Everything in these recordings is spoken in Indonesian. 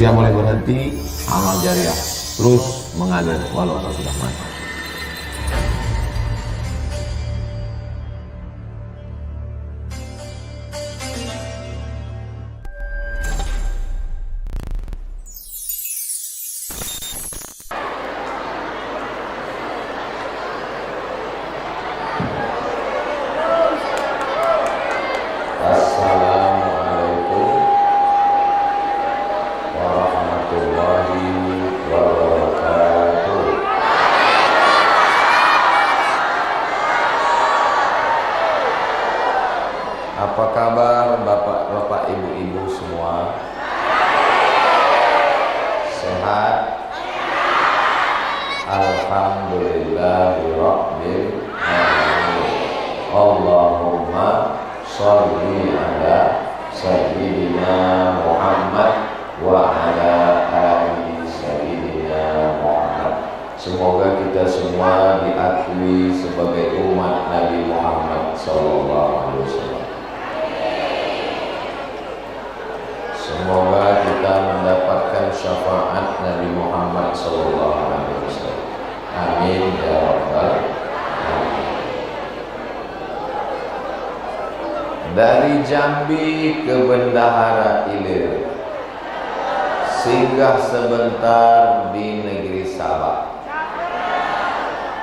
Usia mulai berhenti, amal jariah terus mengalir walau sudah mati. Apa kabar bapak-bapak, ibu-ibu semua? Sehat? Alhamdulillahirabbil alamin. Allahumma sholli ala sayyidina Muhammad wa ala ali sayyidina Muhammad. Semoga kita semua diakui sebagai umat Nabi Muhammad SAW. Semoga kita mendapatkan syafaat Nabi Muhammad SAW. Amin ya rabbal alamin. Dari Jambi ke Bendahara Ilir, singgah sebentar di negeri Sabah.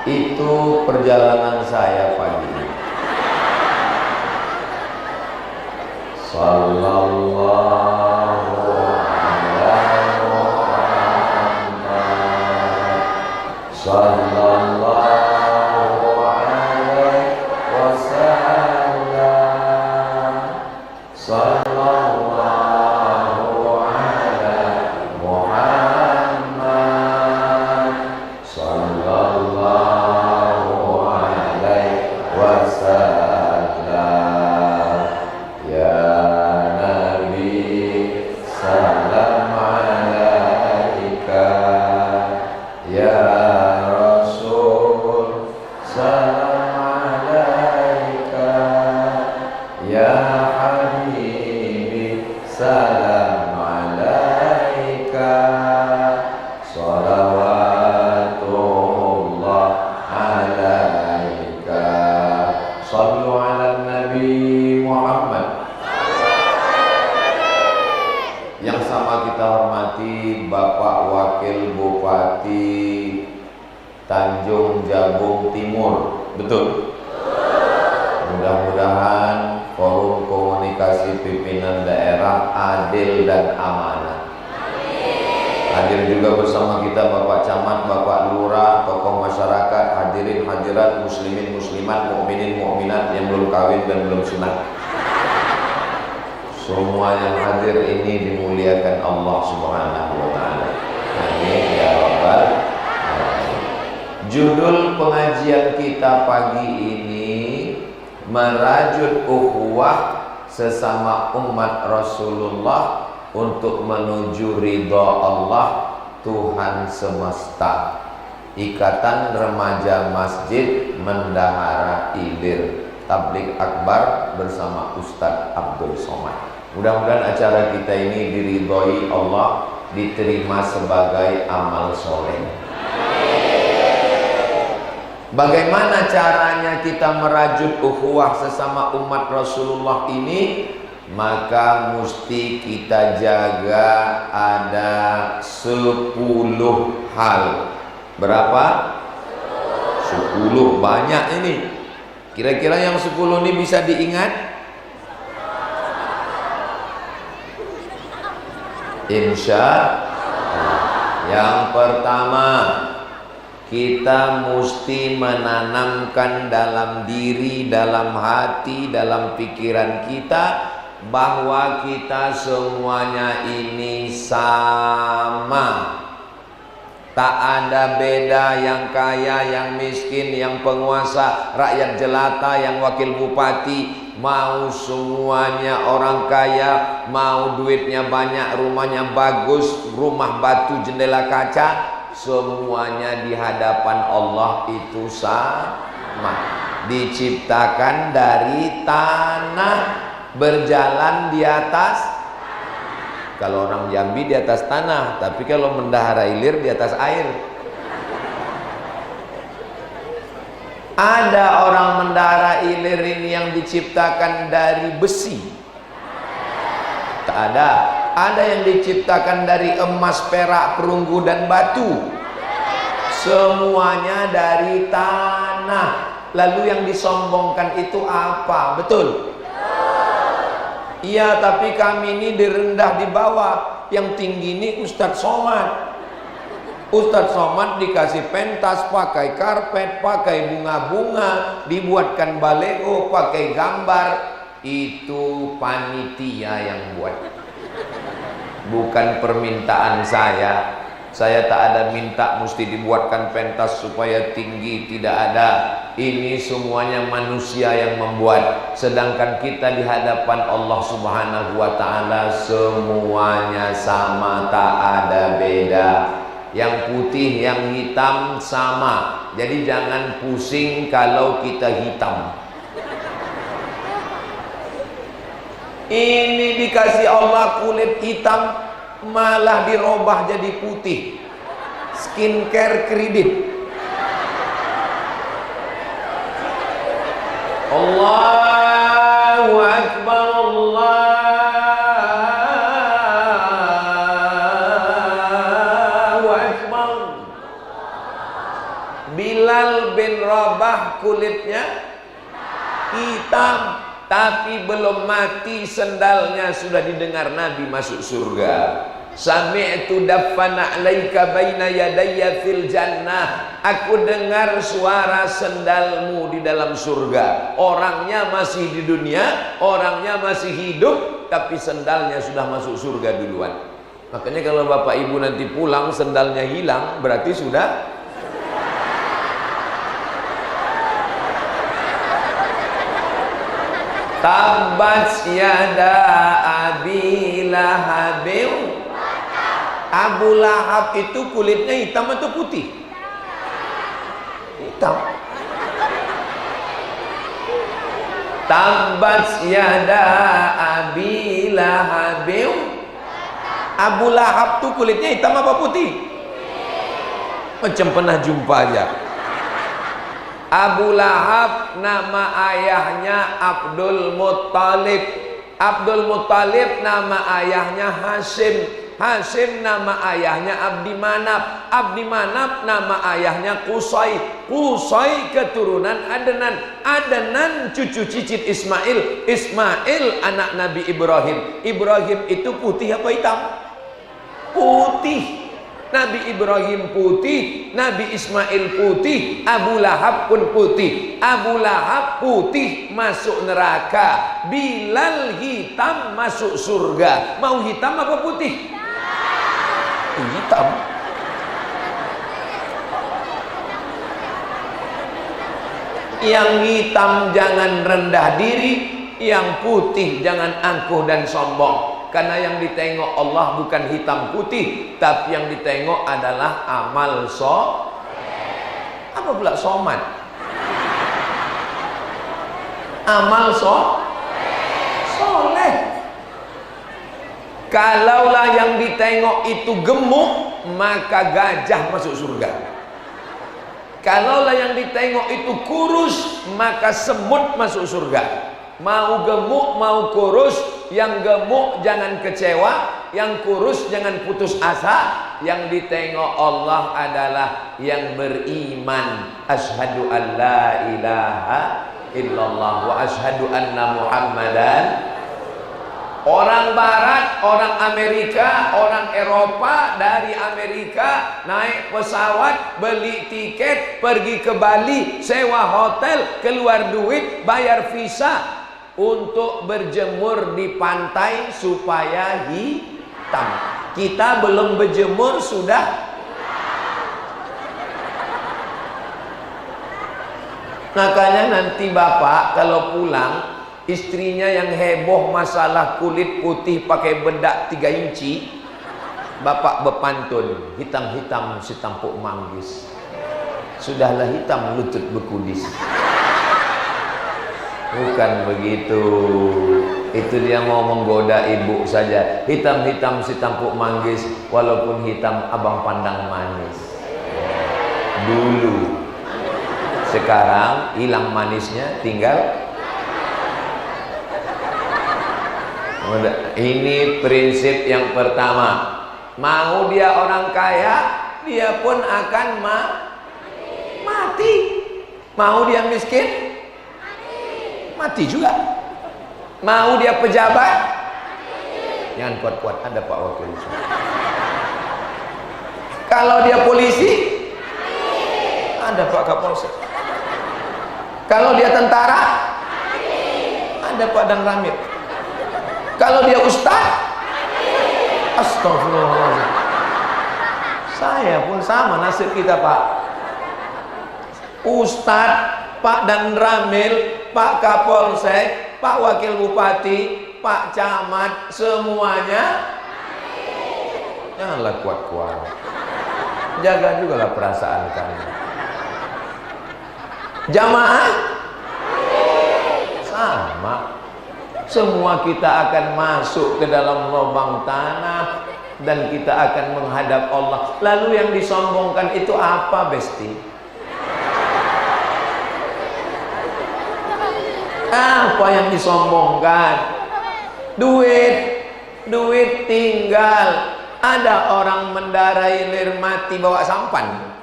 Itu perjalanan saya pagi ini. Sallallahu ala Muhammad, sallallahu alaihi wasallam, sallallahu ala Muhammad, sallallahu alaihi wasallam. Ya salam alaika, ya Rasul, salam alaika, ya Habibi, salam alaika, salawatullah alaika. Sallu ala Nabi Muhammad. Yang sama kita hormati Bapak Wakil Bupati Tanjung Jabung Timur, betul? Mudah-mudahan forum komunikasi pimpinan daerah adil dan amanah. Hadir juga bersama kita Bapak Camat, Bapak Lurah, tokoh masyarakat, hadirin hadirat, muslimin muslimat, mukminin mukminat yang belum kawin dan belum sunat. Semua yang hadir ini dimuliakan Allah Subhanahu wa ta'ala. Amin ya rabbal alamin. Judul pengajian kita pagi ini merajut ukhuwah sesama umat Rasulullah untuk menuju ridha Allah Tuhan semesta. Ikatan Remaja Masjid Bendahara Ilir Tablik Akbar bersama Ustadz Abdul Somad. Mudah-mudahan acara kita ini diridhoi Allah, diterima sebagai amal soleh. Bagaimana caranya kita merajut ukhuwah sesama umat Rasulullah ini? Maka mesti kita jaga ada 10 hal. Berapa? 10, banyak ini. Kira-kira yang 10 ini bisa diingat? Insya Allah. Yang pertama, kita mesti menanamkan dalam diri, dalam hati, dalam pikiran kita bahwa kita semuanya ini sama. Tak ada beda yang kaya, yang miskin, yang penguasa, rakyat jelata, yang wakil bupati. Mau semuanya orang kaya, mau duitnya banyak, rumahnya bagus, rumah batu, jendela kaca, semuanya di hadapan Allah itu sama. Diciptakan dari tanah, berjalan di atas. Kalau orang Jambi di atas tanah, tapi kalau mendahara ilir di atas air. Ada orang mendahara ilir ini yang diciptakan dari besi? Tak ada. Ada yang diciptakan dari emas, perak, perunggu dan batu. Semuanya dari tanah. Lalu yang disombongkan itu apa? Betul? Iya, tapi kami ini direndah di bawah. Yang tinggi ini Ustadz Somad. Ustadz Somad dikasih pentas, pakai karpet, pakai bunga-bunga, dibuatkan baleo, pakai gambar. Itu panitia yang buat, bukan permintaan saya. Saya tak ada minta mesti dibuatkan pentas supaya tinggi, tidak ada. Ini semuanya manusia yang membuat. Sedangkan kita di hadapan Allah Subhanahu wa Ta'ala semuanya sama, tak ada beda. Yang putih, yang hitam sama. Jadi jangan pusing kalau kita hitam. Ini dikasih Allah kulit hitam, malah dirubah jadi putih. Skincare kredit. Allahu Akbar, Allahu Akbar. Bilal bin Rabah kulitnya hitam, tapi belum mati sendalnya sudah didengar Nabi masuk surga. Sami'tu daffana 'alaika baina yadayya fil jannah. Aku dengar suara sendalmu di dalam surga. Orangnya masih di dunia, orangnya masih hidup, tapi sendalnya sudah masuk surga duluan. Makanya kalau bapak ibu nanti pulang sendalnya hilang, berarti sudah. Tabbat yada abi lahabin. Abu Lahab itu kulitnya hitam atau putih? Hitam. Tabbat yada abi lahabin. Abu Lahab tuh kulitnya hitam apa putih? Macam pernah jumpa aja. Abu Lahab nama ayahnya Abdul Muttalib. Abdul Muttalib nama ayahnya Hashim. Hashim nama ayahnya Abdi Manaf. Abdi Manaf nama ayahnya Qusay. Qusay keturunan Adnan. Adnan cucu cicit Ismail. Ismail anak Nabi Ibrahim. Ibrahim itu putih apa hitam? Putih. Nabi Ibrahim putih, Nabi Ismail putih, Abu Lahab pun putih. Abu Lahab putih masuk neraka, Bilal hitam masuk surga. Mau hitam apa putih? Hitam. Yang hitam jangan rendah diri, yang putih jangan angkuh dan sombong. Karena yang ditengok Allah bukan hitam putih, tapi yang ditengok adalah amal apa pula somat? Amal soleh. Kalaulah yang ditengok itu gemuk, maka gajah masuk surga. Kalaulah yang ditengok itu kurus, maka semut masuk surga. Mau gemuk, mau kurus, yang gemuk jangan kecewa, yang kurus jangan putus asa. Yang ditengok Allah adalah yang beriman. Asyhadu an la ilaha illallah wa asyhadu anna Muhammadan. Orang Barat, orang Amerika, orang Eropa dari Amerika naik pesawat, beli tiket, pergi ke Bali, sewa hotel, keluar duit, bayar visa untuk berjemur di pantai supaya hitam. Kita belum berjemur sudah. Makanya nanti bapak kalau pulang, istrinya yang heboh masalah kulit putih pakai bedak 3 inci, bapak berpantun, hitam-hitam si tampuk manggis, sudahlah hitam lutut bekudis. Bukan begitu. Itu dia mau menggoda ibu saja. Hitam-hitam si tampuk manggis, walaupun hitam abang pandang manis. Dulu. Sekarang hilang manisnya, tinggal. Ini prinsip yang pertama. Mau dia orang kaya, dia pun akan mati. Mau dia miskin, mati juga. Mau dia pejabat, jangan kuat-kuat, ada Pak Wakil. Kalau dia polisi, ada Pak Kapolsek. Kalau dia tentara, ada Pak Dan Ramil. Kalau dia ustaz, astagfirullahaladzim. Saya pun sama nasib kita, Pak. Ustaz, Pak Dan Ramil, Pak Kapolsek, Pak Wakil Bupati, Pak Camat, semuanya janganlah kuat-kuat. Jaga juga lah perasaan kamu. Jamaah sama. Semua kita akan masuk ke dalam lubang tanah dan kita akan menghadap Allah. Lalu yang disombongkan itu apa, Besti? Apa yang disombongkan? Duit tinggal. Ada orang mendarai lir mati bawa sampan?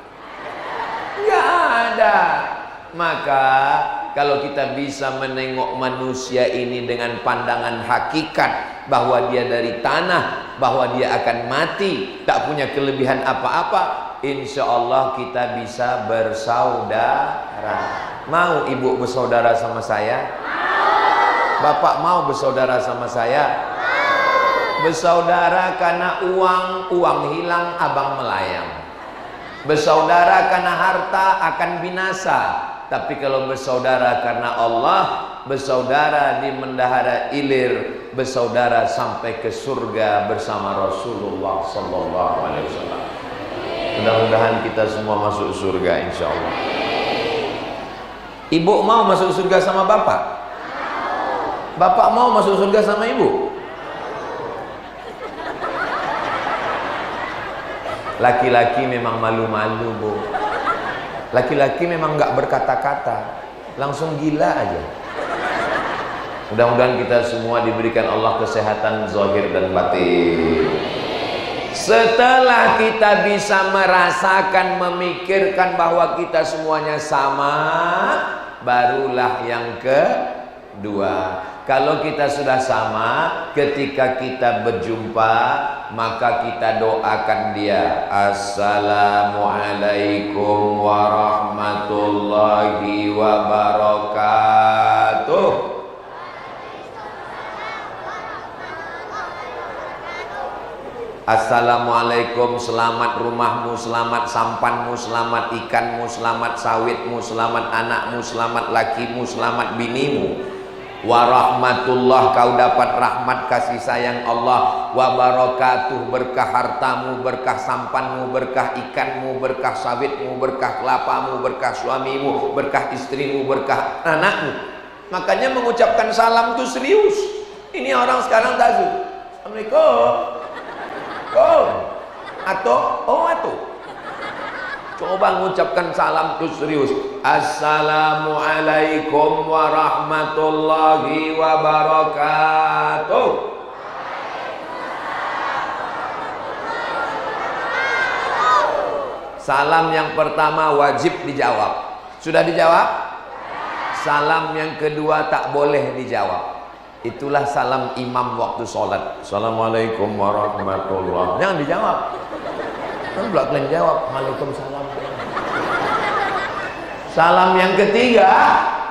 Nggak ada. Maka kalau kita bisa menengok manusia ini dengan pandangan hakikat, bahwa dia dari tanah, bahwa dia akan mati, tak punya kelebihan apa-apa, insya Allah kita bisa bersaudara. Mau ibu bersaudara sama saya? Bapak mau bersaudara sama saya? Bersaudara karena uang hilang, abang melayang. Bersaudara karena harta akan binasa. Tapi kalau bersaudara karena Allah, bersaudara di Mendahara Ilir, bersaudara sampai ke surga bersama Rasulullah sallallahu alaihi wasallam. Mudah-mudahan kita semua masuk surga insya Allah. Ibu mau masuk surga sama bapak? Bapak mau masuk surga sama ibu? Laki-laki memang malu-malu, Bu. Laki-laki memang nggak berkata-kata, langsung gila aja. Mudah-mudahan kita semua diberikan Allah kesehatan zahir dan batin. Setelah kita bisa merasakan, memikirkan bahwa kita semuanya sama, barulah yang kedua. Kalau kita sudah sama, ketika kita berjumpa, maka kita doakan dia. Assalamualaikum warahmatullahi wabarakatuh. Assalamualaikum, selamat rumahmu, selamat sampanmu, selamat ikanmu, selamat sawitmu, selamat anakmu, selamat lakimu, selamat binimu. Warahmatullah, kau dapat rahmat kasih sayang Allah. Wabarakatuh, berkah hartamu, berkah sampanmu, berkah ikanmu, berkah sawitmu, berkah kelapamu, berkah suamimu, berkah istrimu, berkah anakmu. Makanya mengucapkan salam itu serius. Ini orang sekarang tak suka. Assalamualaikum. Atau coba mengucapkan salam itu serius. Assalamualaikum warahmatullahi wabarakatuh. Salam yang pertama wajib dijawab. Sudah dijawab? Salam yang kedua tak boleh dijawab. Itulah salam imam waktu sholat. Assalamualaikum warahmatullahi. Jangan dijawab. Kan belakang jawab. Waalaikumsalam. Salam yang ketiga,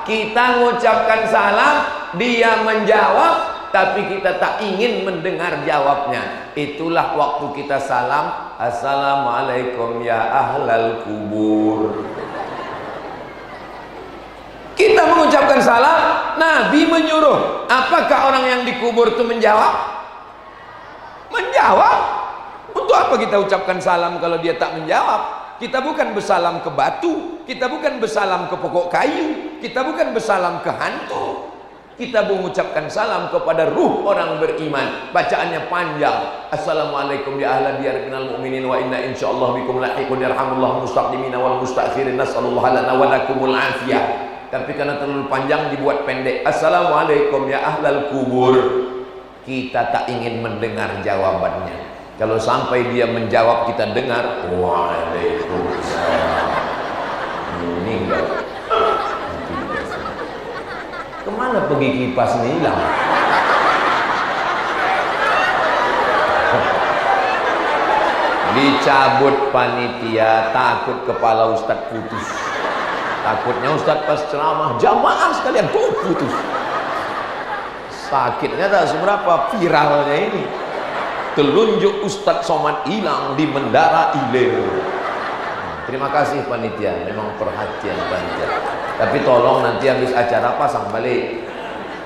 kita mengucapkan salam, dia menjawab, tapi kita tak ingin mendengar jawabnya. Itulah waktu kita salam. Assalamualaikum ya ahlal kubur. Kita mengucapkan salam, Nabi menyuruh. Apakah orang yang dikubur itu menjawab? Menjawab. Untuk apa kita ucapkan salam kalau dia tak menjawab? Kita bukan bersalam ke batu, kita bukan bersalam ke pokok kayu, kita bukan bersalam ke hantu. Kita mengucapkan salam kepada ruh orang beriman. Bacaannya panjang. Assalamualaikum ya ahla diyar minal mu'minin wa inna insyaallah bikum lahiqun yarhamullahu mustaqdimina wal mustakhirin nasallallahu lana wa lakumul afiyah. Tapi karena terlalu panjang dibuat pendek. Assalamualaikum ya ahlal kubur. Kita tak ingin mendengar jawabannya. Kalau sampai dia menjawab kita dengar, waalaikumsalam. Meninggal. Kemana pergi kipas ini hilang? Dicabut panitia, takut kepala Ustadz putus. Takutnya Ustadz pas ceramah jamaah sekalian putus. Sakitnya tak seberapa, viralnya ini. Telunjuk Ustadz Somad hilang di Mendara Ilir. Terima kasih panitia, memang perhatian panitia. Tapi tolong nanti habis acara pasang balik.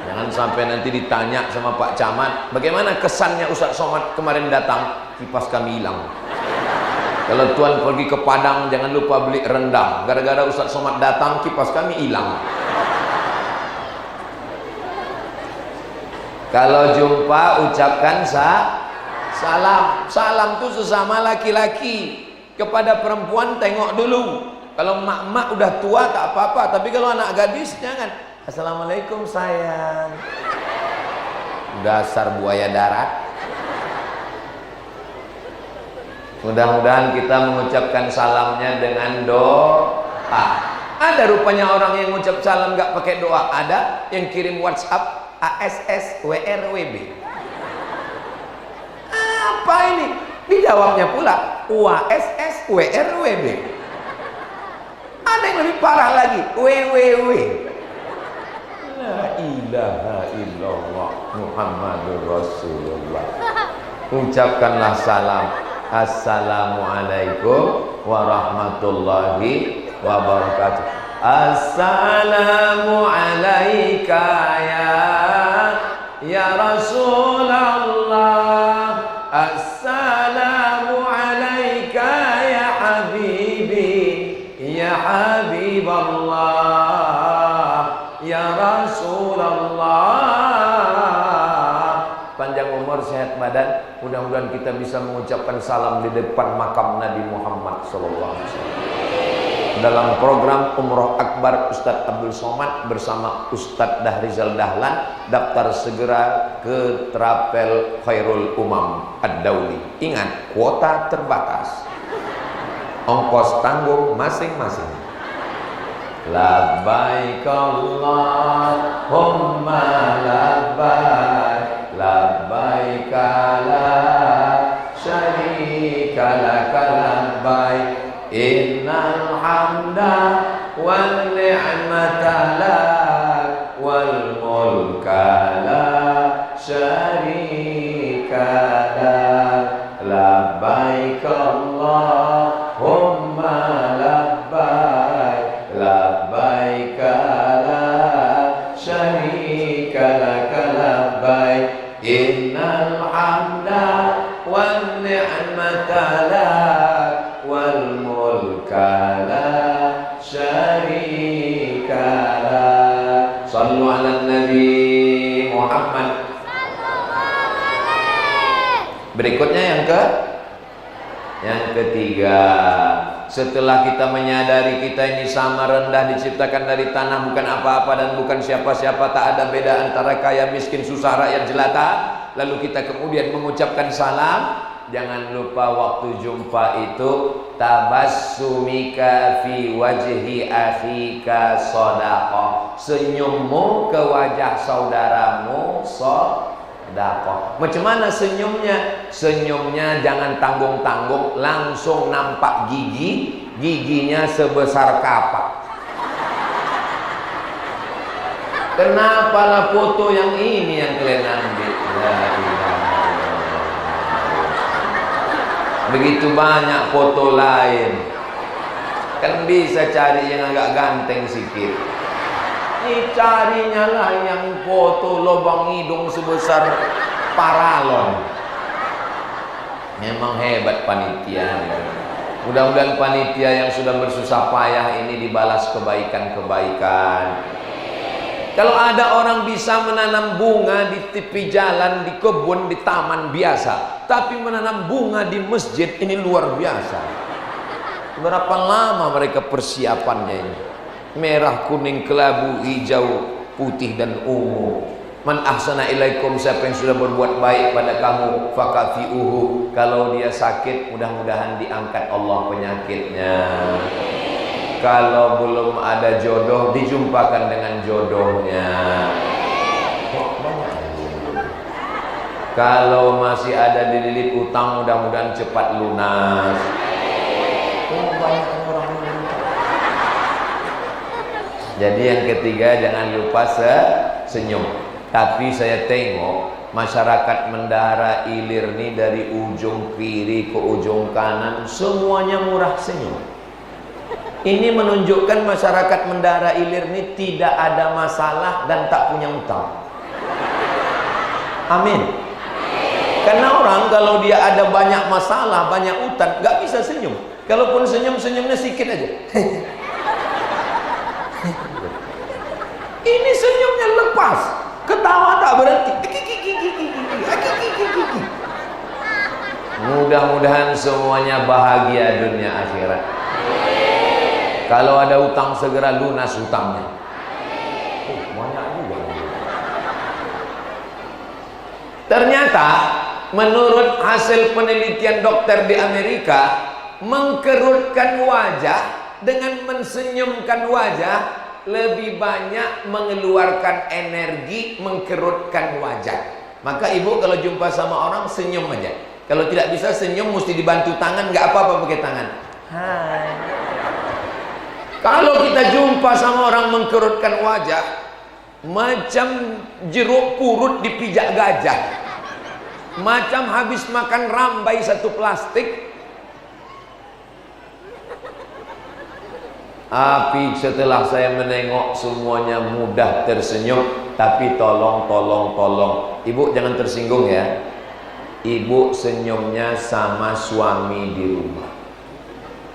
Jangan sampai nanti ditanya sama Pak Camat, bagaimana kesannya Ustadz Somad kemarin datang, kipas kami hilang. Kalau tuan pergi ke Padang jangan lupa beli rendang. Gara-gara Ustadz Somad datang, kipas kami hilang. Kalau jumpa ucapkan salam. Salam itu sesama laki-laki. Kepada perempuan tengok dulu. Kalau mak-mak udah tua tak apa-apa, tapi kalau anak gadis jangan. Assalamualaikum sayang. Dasar buaya darat. Mudah-mudahan kita mengucapkan salamnya dengan doa. Ada rupanya orang yang mengucap salam gak pakai doa. Ada yang kirim WhatsApp ASS WRWB. Apa ini? Dijawabnya pula WSS WRWB. Ada yang lebih parah lagi, WWW. La ilaha illallah Muhammadur Rasulullah. Ucapkanlah salam. Assalamualaikum warahmatullahi wabarakatuh. Assalamu alaika ya Rasulullah. Assalamu alaika ya habibi ya habiballah ya Rasulullah. Panjang umur sehat badan, mudah-mudahan kita bisa mengucapkan salam di depan makam Nabi Muhammad sallallahu alaihi wasallam. Dalam program Umroh Akbar Ustadz Abdul Somad bersama Ustadz Dahrizal Dahlan, daftar segera ke Trapel Khairul Umam Ad-Dauli. Ingat, kuota terbatas, ongkos tanggung masing-masing. Labbaik Allahumma labbaik, labbaik la syarika laka labbaik, innal hamda wal ni'mata lak wal mulka la syarika lak. Labbaik Allahumma labbaik, labbaik la syarika lak labbaik, innal hamda wal ni'mata lak wal mulka la syarika lak. Sallu ala Nabi Muhammad. Berikutnya yang ketiga, setelah kita menyadari kita ini sama rendah, diciptakan dari tanah, bukan apa-apa dan bukan siapa-siapa, tak ada beda antara kaya miskin, susah, rakyat jelata, lalu kita kemudian mengucapkan salam. Jangan lupa waktu jumpa itu tabassumika fi wajhi akhika shadaqah. Senyummu ke wajah saudaramu sedekah. Macam mana senyumnya? Senyumnya jangan tanggung-tanggung, langsung nampak gigi, giginya sebesar kapak. Kenapa lah foto yang ini yang kalian ambil? Begitu banyak foto lain, kan bisa cari yang agak ganteng sikit. Ini carinya lah yang foto lubang hidung sebesar paralon. Memang hebat panitia. Mudah-mudahan panitia yang sudah bersusah payah ini dibalas kebaikan-kebaikan. Kalau ada orang bisa menanam bunga di tepi jalan, di kebun, di taman biasa, tapi menanam bunga di masjid, ini luar biasa. Berapa lama mereka persiapannya ini? Merah, kuning, kelabu, hijau, putih dan ungu. Man ahsana ilaikum, siapa yang sudah berbuat baik pada kamu, fakafiuhu. Kalau dia sakit, mudah-mudahan diangkat Allah penyakitnya. Kalau belum ada jodoh, dijumpakan dengan jodohnya. Kalau masih ada dililit utang, mudah-mudahan cepat lunas. Jadi yang ketiga, jangan lupa senyum. Tapi saya tengok masyarakat Mendahara Ilir ini dari ujung kiri ke ujung kanan semuanya murah senyum. Ini menunjukkan masyarakat Mendahara Ilir ini tidak ada masalah dan tak punya utang. Amin. Karena orang kalau dia ada banyak masalah, banyak utang, gak bisa senyum. Kalaupun senyum, senyumnya sedikit aja. Ini senyumnya lepas, ketawa tak berhenti. Mudah-mudahan semuanya bahagia dunia akhirat. Kalau ada utang segera lunas utangnya. Banyak juga. Ternyata menurut hasil penelitian dokter di Amerika, mengkerutkan wajah dengan mensenyumkan wajah lebih banyak mengeluarkan energi mengkerutkan wajah. Maka ibu kalau jumpa sama orang senyum aja. Kalau tidak bisa senyum mesti dibantu tangan, nggak apa-apa pakai tangan. Hai. Kalau kita jumpa sama orang mengkerutkan wajah, macam jeruk purut dipijak gajah, macam habis makan rambai satu plastik. Tapi setelah saya menengok semuanya mudah tersenyum. Tapi tolong ibu jangan tersinggung ya. Ibu senyumnya sama suami di rumah.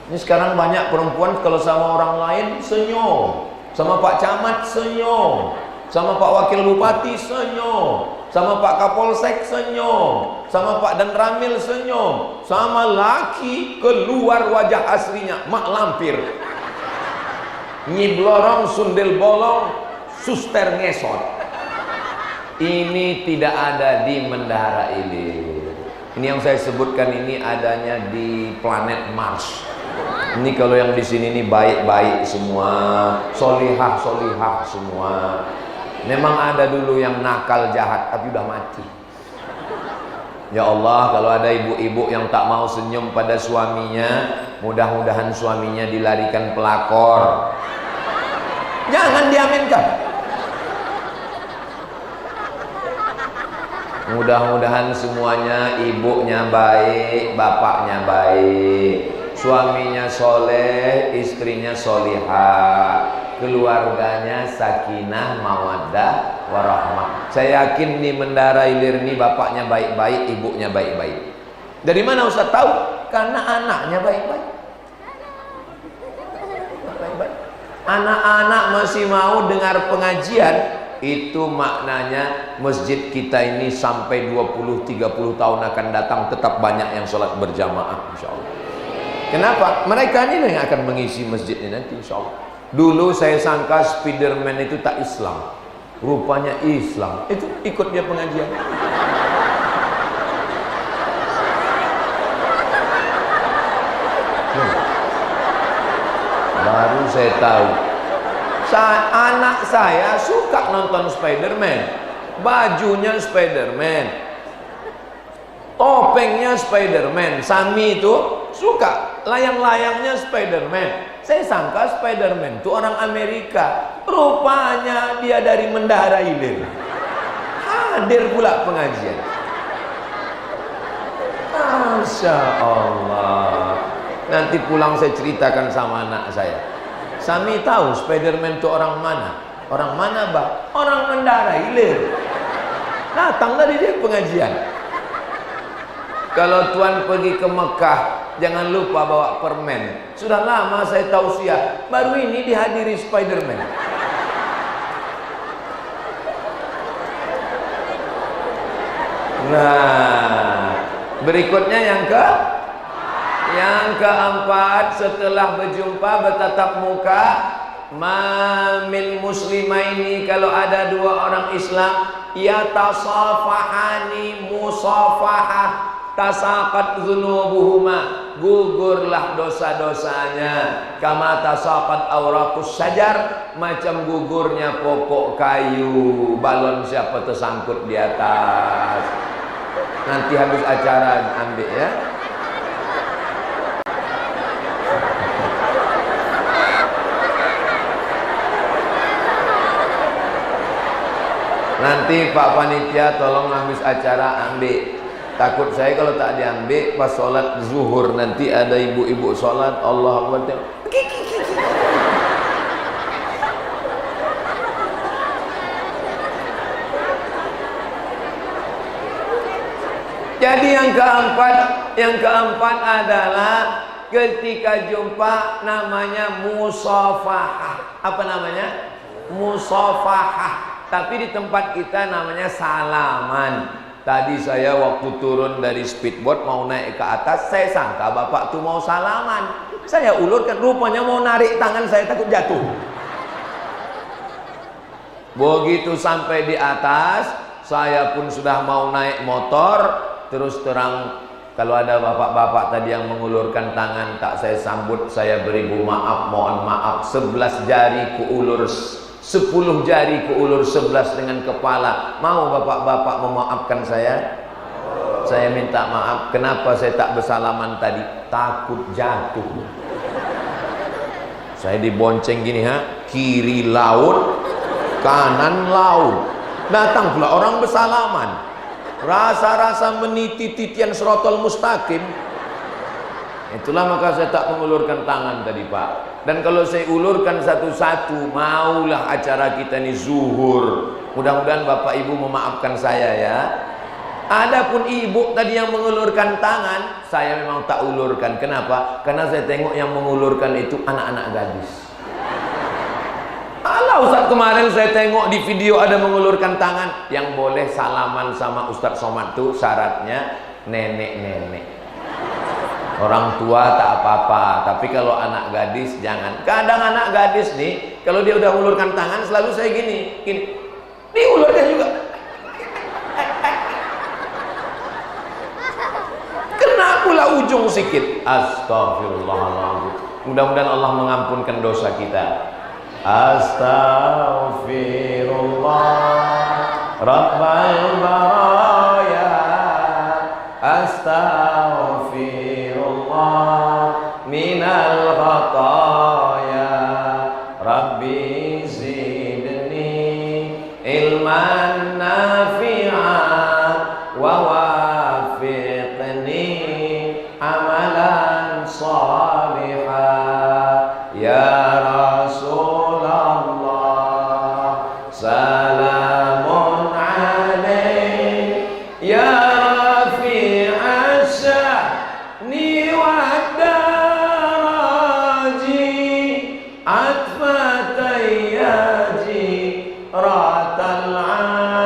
Ini sekarang banyak perempuan kalau sama orang lain senyum, sama Pak Camat senyum, sama Pak Wakil Bupati senyum, sama Pak Kapolsek senyum, sama Pak Dan Ramil senyum, sama laki keluar wajah aslinya mak lampir, nyiblorong, sundel bolong, suster ngesot. Ini tidak ada di Mendahara Ilir. Ini yang saya sebutkan ini adanya di planet Mars. Ini kalau yang di sini ini baik-baik semua, solihah semua. Memang ada dulu yang nakal jahat tapi udah mati. Ya Allah, kalau ada ibu-ibu yang tak mau senyum pada suaminya, mudah-mudahan suaminya dilarikan pelakor. Jangan diaminkan. Mudah-mudahan semuanya ibunya baik, bapaknya baik, suaminya soleh, istrinya solihah, keluarganya sakinah, mawaddah, warahmah. Saya yakin di Mendahara Ilir ini bapaknya baik-baik, ibunya baik-baik. Dari mana Ustaz tahu? Karena anaknya baik-baik. Anak-anak masih mau dengar pengajian. Itu maknanya masjid kita ini sampai 20-30 tahun akan datang tetap banyak yang sholat berjamaah insya Allah. Kenapa? Mereka ini yang akan mengisi masjid ini nanti insya Allah. Dulu saya sangka Spiderman itu tak Islam, rupanya Islam. Itu ikut dia pengajian. Baru saya tahu. Anak saya suka nonton Spiderman, bajunya Spiderman, topengnya Spiderman. Sami itu suka layang-layangnya Spiderman. Saya sangka Spiderman itu orang Amerika, rupanya dia dari Mendahara Ilir. Hadir pula pengajian. Masya Allah. Nanti pulang saya ceritakan sama anak saya. Sami tahu Spiderman itu orang mana? Orang mana, Bang? Orang Mendahara Ilir. Datang tadi dia pengajian. Kalau tuan pergi ke Mekah, jangan lupa bawa permen. Sudah lama saya tausiah, baru ini dihadiri Spiderman. Nah, berikutnya yang keempat, setelah berjumpa bertatap muka, mamil muslimaini, kalau ada dua orang Islam, yatasafahani musafahah, tasaqat dzunubuhuma, gugurlah dosa-dosanya, kama tasaqat auraqus sajar, macam gugurnya pokok kayu, balon siapa tersangkut di atas. Nanti habis acara ambil ya. Nanti Pak Panitia tolong habis acara ambil. Takut saya kalau tak diambil pas sholat zuhur, nanti ada ibu-ibu sholat Allah Akbar. Jadi yang keempat adalah ketika jumpa namanya musafahah. Apa namanya? Musafahah. Tapi di tempat kita namanya salaman. Tadi saya waktu turun dari speedboat mau naik ke atas, saya sangka bapak tuh mau salaman. Saya ulurkan, rupanya mau narik tangan saya, takut jatuh. Begitu sampai di atas, saya pun sudah mau naik motor. Terus terang, kalau ada bapak-bapak tadi yang mengulurkan tangan, tak saya sambut, saya beribu maaf, mohon maaf. 11 jari kuulur, 10 jari kuulur 11 dengan kepala. Mau bapak-bapak memaafkan saya? Saya minta maaf. Kenapa saya tak bersalaman tadi? Takut jatuh. Saya dibonceng gini, kiri laut, kanan laut. Datang pula orang bersalaman. Rasa-rasa meniti titian sirotol mustaqim. Itulah maka saya tak mengulurkan tangan tadi Pak. Dan kalau saya ulurkan satu-satu, maulah acara kita ini zuhur. Mudah-mudahan Bapak Ibu memaafkan saya ya. Adapun ibu tadi yang mengulurkan tangan, saya memang tak ulurkan. Kenapa? Karena saya tengok yang mengulurkan itu anak-anak gadis. Alah, Ustaz, kemarin saya tengok di video ada mengulurkan tangan. Yang boleh salaman sama Ustaz Somad itu syaratnya nenek-nenek. Orang tua tak apa-apa, tapi kalau anak gadis jangan. Kadang anak gadis nih, kalau dia udah mengulurkan tangan selalu saya gini. Diulurkan juga. Kena pula ujung sikit. Astagfirullahaladzim. Mudah-mudahan Allah mengampunkan dosa kita. Astaghfirullah Rabbal baraya, astaghfirullah minal khataya, Rabbi zidni ilman nafi'an wa wafiqni amalan salihah. Ya salamun alaik ya rafi'a sya'ni wa daraji atfatayyaji ratal alami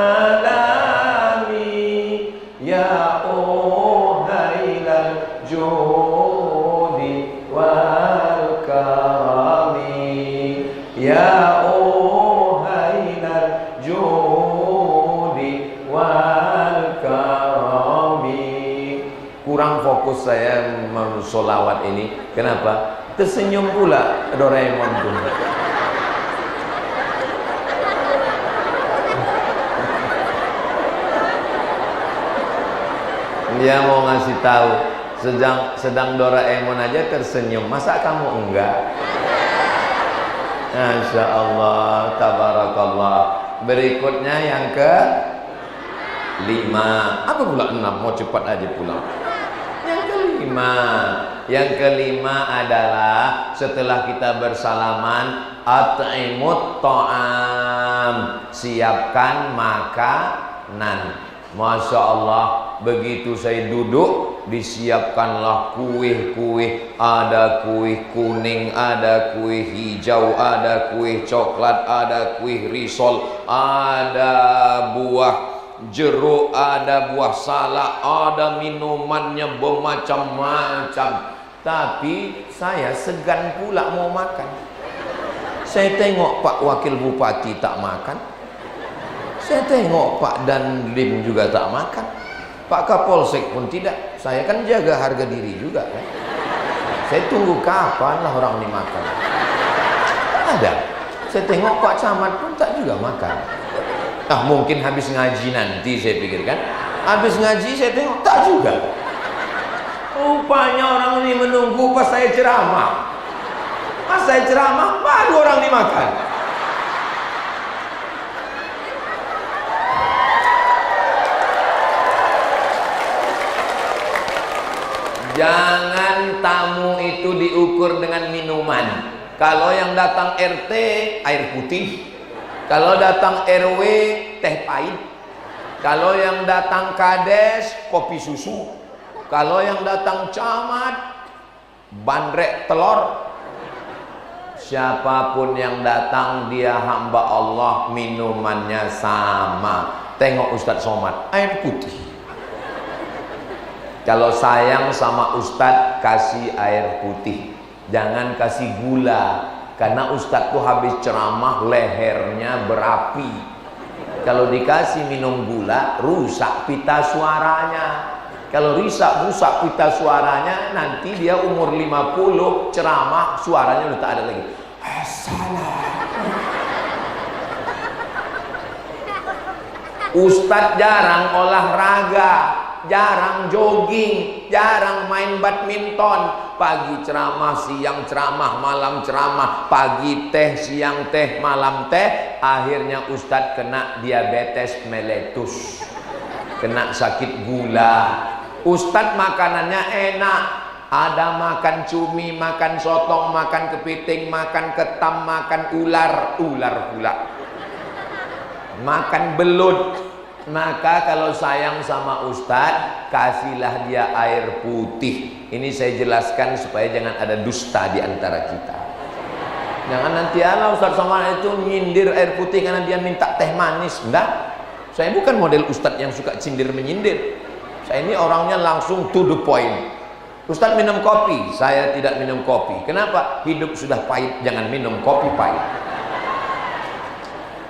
ya uhailal judi wal karami ya kurang fokus saya mensolawat ini. Kenapa? Tersenyum pula Doraemon pun. Dia mau ngasih tahu, sedang Doraemon aja tersenyum, masa kamu enggak? Masya Allah, tabarakallah. Berikutnya yang ke 5. Apa pula 6? Mau cepat aja pulang. Yang kelima adalah setelah kita bersalaman, at'imut ta'am, siapkan makanan. Masya Allah, begitu saya duduk, disiapkanlah kuih-kuih. Ada kuih kuning, ada kuih hijau, ada kuih coklat, ada kuih risol, ada buah jeruk, ada buah salak, ada minumannya bermacam-macam. Tapi saya segan pula mau makan. Saya tengok Pak Wakil Bupati tak makan, saya tengok Pak Dandim juga tak makan, Pak Kapolsek pun tidak. Saya kan jaga harga diri juga kan. Saya tunggu kapan lah orang ini makan. Tak ada. Saya tengok Pak Camat pun tak juga makan. Nah, mungkin habis ngaji nanti saya pikirkan. Habis ngaji saya tengok tak juga. Rupanya orang ini menunggu pas saya ceramah. Pas saya ceramah baru orang dimakan. Jangan tamu itu diukur dengan minuman. Kalau yang datang RT air putih, kalau datang RW teh pahit, kalau yang datang kades kopi susu, kalau yang datang camat bandrek telur. Siapapun yang datang dia hamba Allah, minumannya sama. Tengok Ustadz Somad air putih. Kalau sayang sama Ustadz kasih air putih, jangan kasih gula. Karena Ustadz tuh habis ceramah lehernya berapi. Kalau dikasih minum gula rusak pita suaranya. Kalau rusak pita suaranya, nanti dia umur 50 ceramah suaranya udah tak ada lagi. Ustadz jarang olahraga, jarang jogging, jarang main badminton. Pagi ceramah, siang ceramah, malam ceramah. Pagi teh, siang teh, malam teh. Akhirnya Ustadz kena diabetes meletus, kena sakit gula. Ustadz makanannya enak, ada makan cumi, makan sotong, makan kepiting, makan ketam, makan ular pula, makan belut. Maka kalau sayang sama Ustadz, kasihlah dia air putih. Ini saya jelaskan supaya jangan ada dusta di antara kita. Jangan nanti ala Ustadz sama itu nyindir air putih karena dia minta teh manis. Enggak, saya bukan model Ustadz yang suka cindir menyindir. Saya ini orangnya langsung to the point. Ustadz minum kopi, saya tidak minum kopi. Kenapa? Hidup sudah pahit, jangan minum kopi pahit.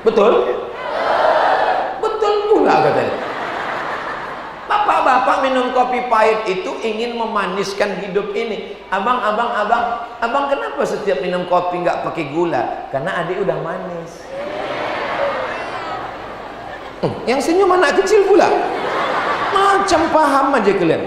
Betul? Betul pula katanya. Bapak-bapak minum kopi pahit itu ingin memaniskan hidup ini. Abang, kenapa setiap minum kopi nggak pakai gula? Karena adik udah manis. Yang senyum anak kecil pula. Macam paham aja kalian.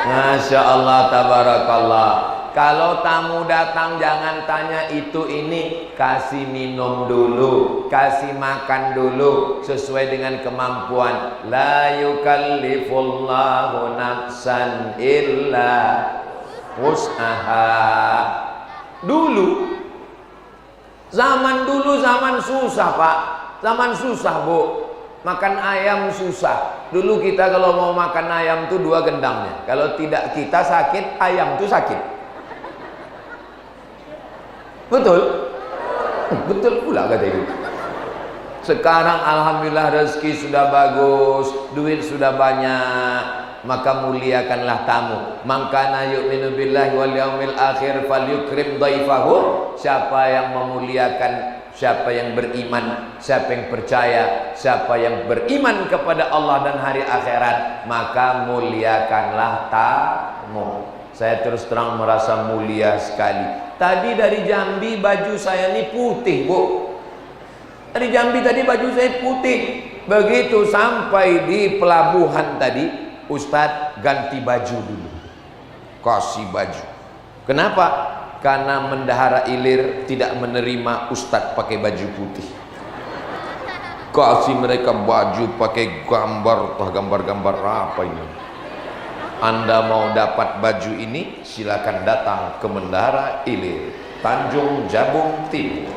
Masya Allah, tabarakallah. Kalau tamu datang jangan tanya itu ini, kasih minum dulu, kasih makan dulu sesuai dengan kemampuan. La yukallifullahu nafsan illa wus'aha. Dulu zaman susah Pak, zaman susah Bu, makan ayam susah. Dulu kita kalau mau makan ayam tuh 2 gendangnya. Kalau tidak kita sakit, ayam tuh sakit. Betul? Betul pula kata itu. Sekarang alhamdulillah rezeki sudah bagus, duit sudah banyak, maka muliakanlah tamu. Man kana yu'minu billahi wal yaumil akhir falyukrim dhaifahu. Siapa yang memuliakan, siapa yang beriman, siapa yang percaya, siapa yang beriman kepada Allah dan hari akhirat, maka muliakanlah tamu. Saya terus terang merasa mulia sekali. Tadi dari Jambi baju saya ini putih Bu. Dari Jambi tadi baju saya putih. Begitu sampai di pelabuhan tadi, Ustadz ganti baju dulu, kasih baju. Kenapa? Karena Bendahara Ilir tidak menerima Ustadz pakai baju putih. Kasih mereka baju pakai gambar, gambar-gambar apa ini? Anda mau dapat baju ini, silakan datang ke Bendahara Ilir, Tanjung Jabung Timur.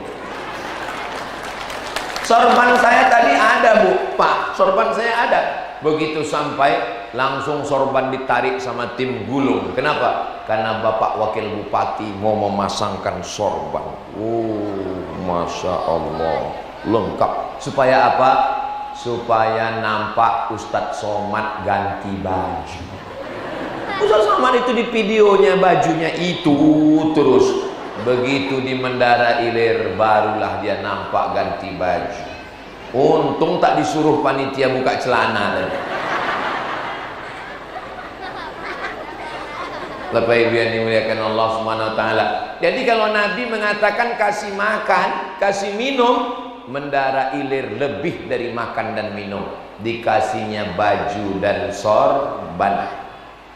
Sorban saya tadi ada Bu, Pak, sorban saya ada. Begitu sampai langsung sorban ditarik sama tim gulung. Kenapa? Karena Bapak Wakil Bupati mau memasangkan sorban. Masya Allah, lengkap. Supaya apa? Supaya nampak Ustadz Somad ganti baju. Ustadz Somad itu di videonya bajunya itu terus. Begitu di Menara Ilir barulah dia nampak ganti baju. Untung tak disuruh panitia buka celana tadi. Bapak Ibu yang dimuliakan Allah Subhanahu wa taala. Jadi kalau Nabi mengatakan kasih makan, kasih minum, Menara Ilir lebih dari makan dan minum. Dikasihnya baju dan sorban.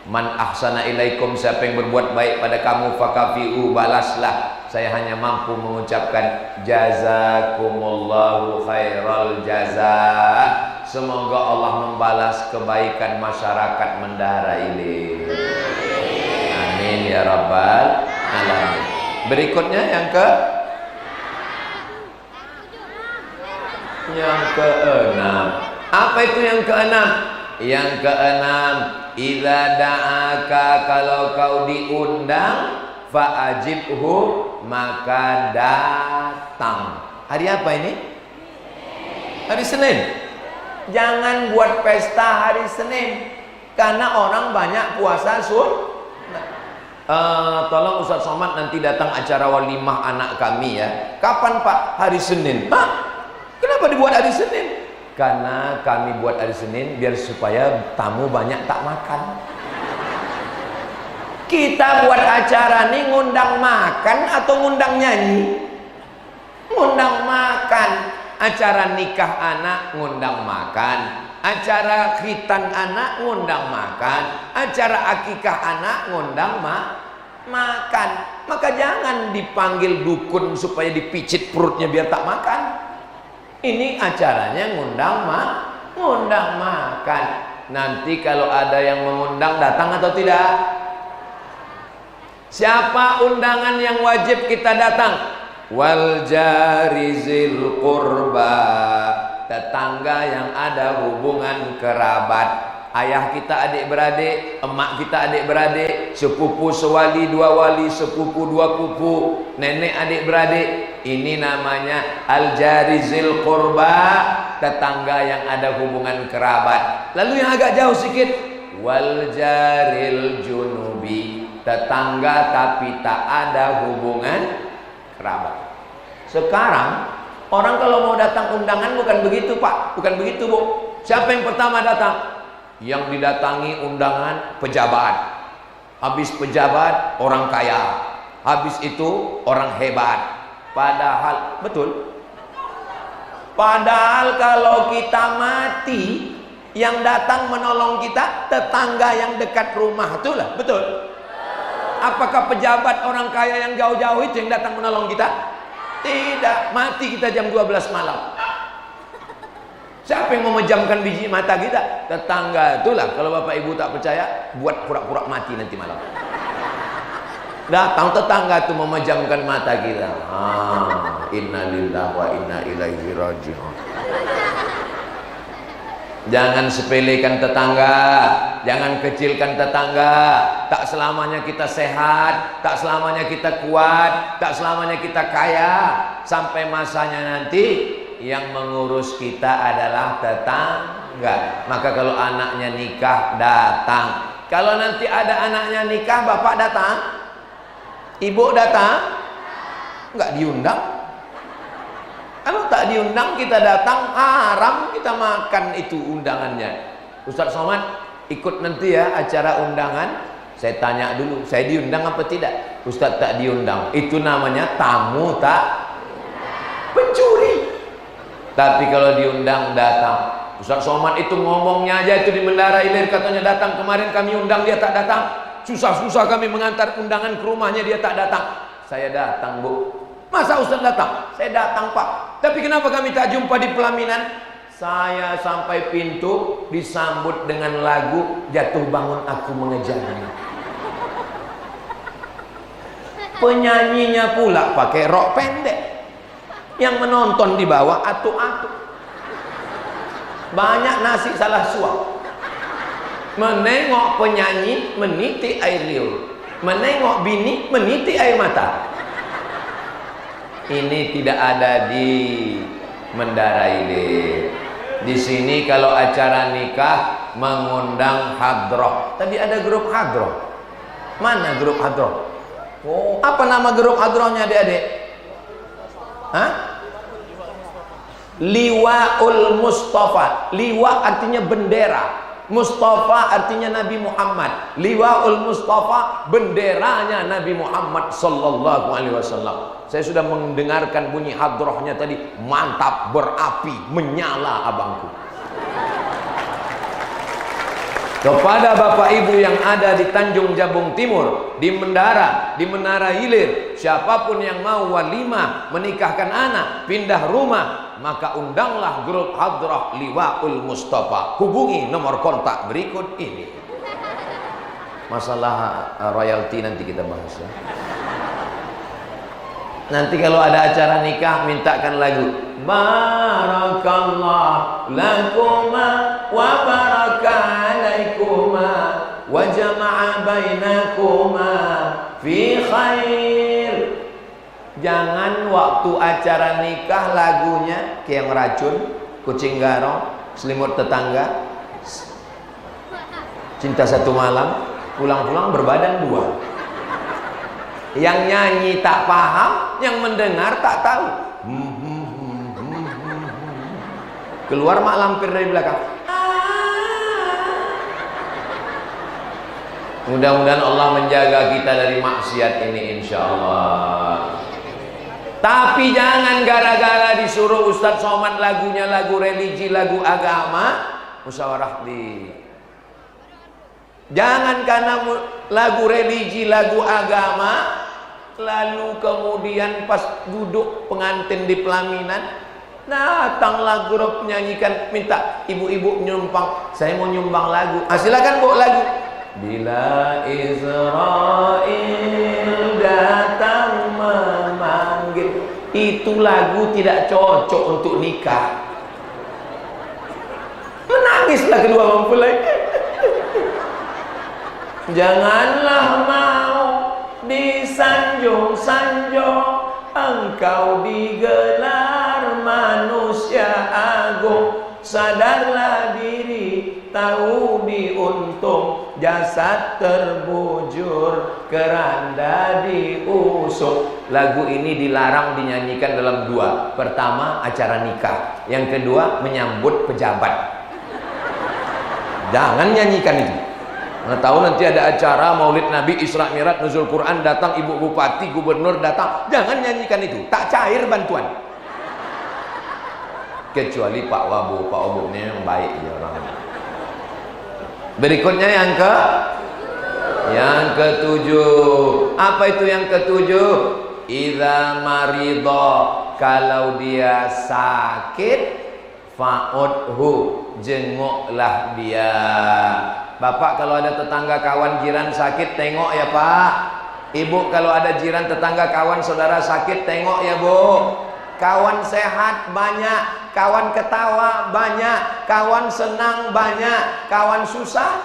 Man ahsana ilaikum, siapa yang berbuat baik pada kamu fakafi'u, balaslah. Saya hanya mampu mengucapkan jazakumullahu khairal jazaa. Semoga Allah membalas kebaikan masyarakat Menara Ilir. Amin ya rabbal alamin. Berikutnya yang keenam. Apa itu yang keenam? Yang keenam, idza da'aka, kalau kau diundang, fa'ajibhu, maka datang. Hari apa ini? Hari Senin. Jangan buat pesta hari Senin, karena orang banyak puasa tolong Ustadz Somad nanti datang acara walimah anak kami ya. Kapan Pak? Hari Senin. Hah? Kenapa dibuat hari Senin? Karena kami buat hari Senin biar supaya tamu banyak tak makan. Kita buat acara nih ngundang makan atau ngundang nyanyi? Ngundang makan. Acara nikah anak ngundang makan, acara khitan anak ngundang makan, acara akikah anak ngundang makan. Maka jangan dipanggil dukun supaya dipicit perutnya biar tak makan. Ini acaranya ngundang makan. Nanti kalau ada yang mengundang, datang atau tidak? Siapa undangan yang wajib kita datang? Wal jarizil qurba, tetangga yang ada hubungan kerabat. Ayah kita adik-beradik, emak kita adik-beradik, sepupu sewali dua wali, sepupu dua pupu, nenek adik-beradik. Ini namanya al-jarizil qurba, tetangga yang ada hubungan kerabat. Lalu yang agak jauh sedikit, wal jaril junubi, tetangga tapi tak ada hubungan kerabat. Sekarang orang kalau mau datang undangan bukan begitu Pak, bukan begitu Bu. Siapa yang pertama datang? Yang didatangi undangan pejabat. Habis pejabat orang kaya. Habis itu orang hebat. Padahal betul. Padahal kalau kita mati, yang datang menolong kita tetangga yang dekat rumah, itulah betul. Apakah pejabat orang kaya yang jauh-jauh itu yang datang menolong kita? Tidak, mati kita jam 12 malam. Siapa yang memejamkan biji mata kita? Tetangga itulah. Kalau Bapak Ibu tak percaya, buat pura-pura mati nanti malam. Datang tetangga itu memejamkan mata kita. Innalillahi wa inna ilaihi raji'un. Jangan sepelekan tetangga, jangan kecilkan tetangga. Tak selamanya kita sehat, tak selamanya kita kuat, tak selamanya kita kaya. Sampai masanya nanti yang mengurus kita adalah tetangga. Maka kalau anaknya nikah, datang. Kalau nanti ada anaknya nikah, bapak datang, ibu datang, enggak diundang. Kalau tak diundang kita datang, haram kita makan itu undangannya. Ustadz Somad ikut nanti ya acara undangan. Saya tanya dulu, saya diundang apa tidak? Ustadz tak diundang. Itu namanya tamu tak pencuri. Tapi kalau diundang datang. Ustadz Somad itu ngomongnya aja itu di Menara Ilir katanya datang. Kemarin kami undang dia tak datang. Susah-susah kami mengantar undangan ke rumahnya dia tak datang. Saya datang Bu. Masa Ustaz datang? Saya datang Pak. Tapi kenapa kami tak jumpa di pelaminan? Saya sampai pintu disambut dengan lagu Jatuh Bangun Aku Mengejarnya. Penyanyinya pula pakai rok pendek. Yang menonton di bawah atuk-atuk. Banyak nasi salah suap. Menengok penyanyi meniti air liur. Menengok bini meniti air mata. Ini tidak ada di Menara Ilir. Di sini kalau acara nikah mengundang hadroh. Tadi ada grup hadroh. Mana grup hadroh? Oh, apa nama grup hadrohnya adik-adik? Hah? Liwaul Mustafa. Liwa artinya bendera, Mustafa artinya Nabi Muhammad. Liwaul Mustafa, benderanya Nabi Muhammad sallallahu alaihi wasallam. Saya sudah mendengarkan bunyi hadrohnya tadi, mantap, berapi, menyala abangku. Kepada Bapak Ibu yang ada di Tanjung Jabung Timur, di Mendara, di Menara Ilir, siapapun yang mau walimah, menikahkan anak, pindah rumah, maka undanglah grup Hadroh Liwaul Mustafa. Hubungi nomor kontak berikut ini. Masalah royalti nanti kita bahas ya. Nanti kalau ada acara nikah mintakan lagu Barakallah lakuma wa barakalaikuma wa jama'a bainakuma fi khair. Jangan waktu acara nikah lagunya kayak meracun, kucing garong, selimut tetangga, cinta satu malam, pulang-pulang berbadan dua. Yang nyanyi tak paham, yang mendengar tak tahu. Keluar mak lampir dari belakang. Mudah-mudahan Allah menjaga kita dari maksiat ini insyaallah. Tapi jangan gara-gara disuruh Ustadz Somad lagunya lagu religi, lagu agama, musyawarah di. Jangan karena lagu religi, lagu agama, lalu kemudian pas duduk pengantin di pelaminan, datanglah grup nyanyikan, minta ibu-ibu nyumbang, saya mau nyumbang lagu. Silakan bu lagu. Bila Israel datang memanggil, itu lagu tidak cocok untuk nikah. Menangislah kedua mempelai. Janganlah mau disanjung-sanjung, engkau digelar manusia agung. Sadarlah diri, tahu diuntung, jasad terbujur, keranda diusung. Lagu ini dilarang dinyanyikan dalam dua. Pertama acara nikah, yang kedua menyambut pejabat. Jangan nyanyikan itu. Nah, tahu nanti ada acara Maulid Nabi, Isra Mi'raj, Nuzul Quran, datang ibu bupati, gubernur datang, jangan nyanyikan itu, tak cair bantuan. Kecuali Pak Wabu, Pak Wabu ini yang baik ya orangnya. Berikutnya yang ketujuh. Apa itu yang ketujuh? Idza marido, kalau dia sakit, fa'udhu, jenguklah dia. Bapak kalau ada tetangga kawan jiran sakit, tengok ya Pak. Ibu kalau ada jiran tetangga kawan saudara sakit, tengok ya Bu. Kawan sehat banyak, kawan ketawa banyak, kawan senang banyak, kawan susah.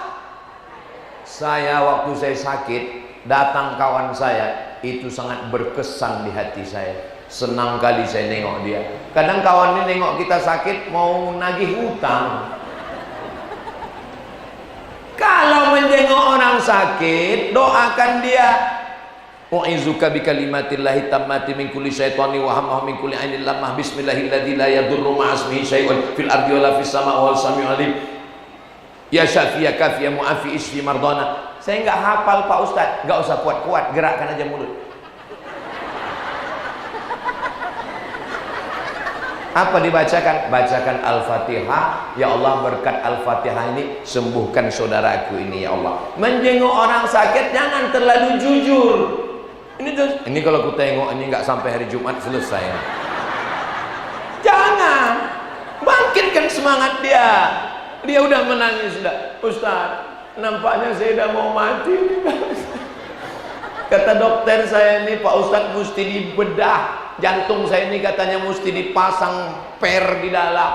Saya waktu saya sakit, datang kawan saya, itu sangat berkesan di hati saya. Senang kali saya nengok dia. Kadang kawan ini nengok kita sakit mau nagih hutang. Kalau menjenguk orang sakit, doakan dia. U'izuka bikalimatillahi tammati min kulli syaitani wa hamma min kulli ainin lamah, bismillahilladzi la yadurru ma'asmihi syai'un fil ardi wala fis sama' wal sami'ul alim. Ya syafi ya kafi ya mu'afi isfi mardana. Saya enggak hafal Pak Ustaz, enggak usah kuat-kuat, gerakkan aja mulut. Apa dibacakan? Bacakan Al-Fatihah. Ya Allah, berkat Al-Fatihah ini sembuhkan saudaraku ini ya Allah. Menjenguk orang sakit jangan terlalu jujur. Ini kalau ku tengok ini nggak sampai hari Jumat selesai. Jangan, bangkitkan semangat dia. Dia udah menangis sudah. Ustaz, nampaknya saya udah mau mati. Kata dokter saya ini Pak Ustaz mesti dibedah. Jantung saya ini katanya mesti dipasang per di dalam.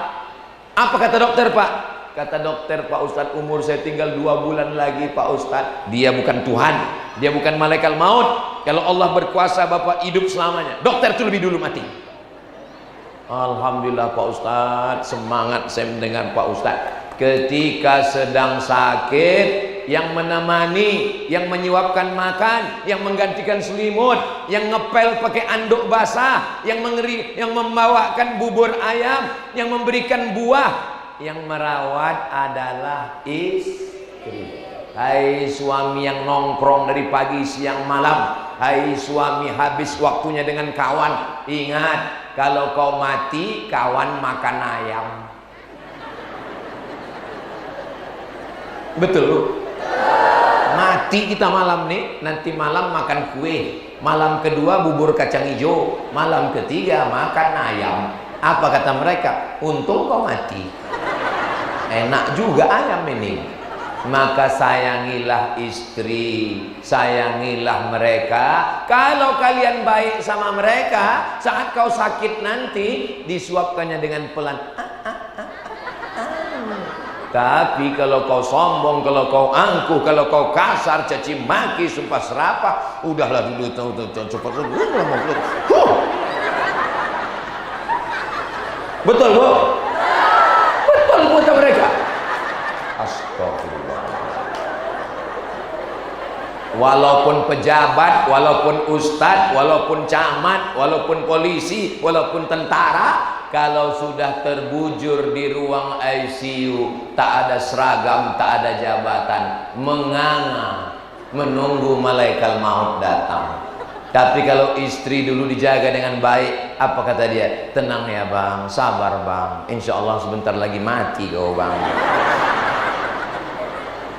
Apa kata dokter Pak? Kata dokter, Pak Ustaz umur saya tinggal 2 bulan lagi Pak Ustaz. Dia bukan Tuhan, dia bukan malaikat maut. Kalau Allah berkuasa Bapak hidup selamanya, dokter itu lebih dulu mati. Alhamdulillah Pak Ustadz, semangat saya mendengar Pak Ustadz. Ketika sedang sakit, yang menemani, yang menyuapkan makan, yang menggantikan selimut, yang ngepel pakai anduk basah, yang membawakan bubur ayam, yang memberikan buah, yang merawat adalah istri. Hai suami yang nongkrong dari pagi siang malam, hai suami habis waktunya dengan kawan, ingat, kalau kau mati kawan makan ayam. Betul lu? Mati kita malam nih, nanti malam makan kue, malam kedua bubur kacang hijau, malam ketiga makan ayam. Apa kata mereka? Untung kau mati. Enak juga ayam ini. Maka sayangilah istri, sayangilah mereka. Kalau kalian baik sama mereka, saat kau sakit nanti disuapkannya dengan pelan. Tapi kalau kau sombong, kalau kau angkuh, kalau kau kasar, caci maki, sumpah serapah, udahlah dulu cepat. Betul bu? Betul buat mereka. Astagfirullah. Walaupun pejabat, walaupun ustadz, walaupun camat, walaupun polisi, walaupun tentara, kalau sudah terbujur di ruang ICU, tak ada seragam, tak ada jabatan, menganga menunggu malaikat maut datang. Tapi kalau istri dulu dijaga dengan baik, apa kata dia? Tenang ya bang, sabar bang, insya Allah sebentar lagi mati kau bang.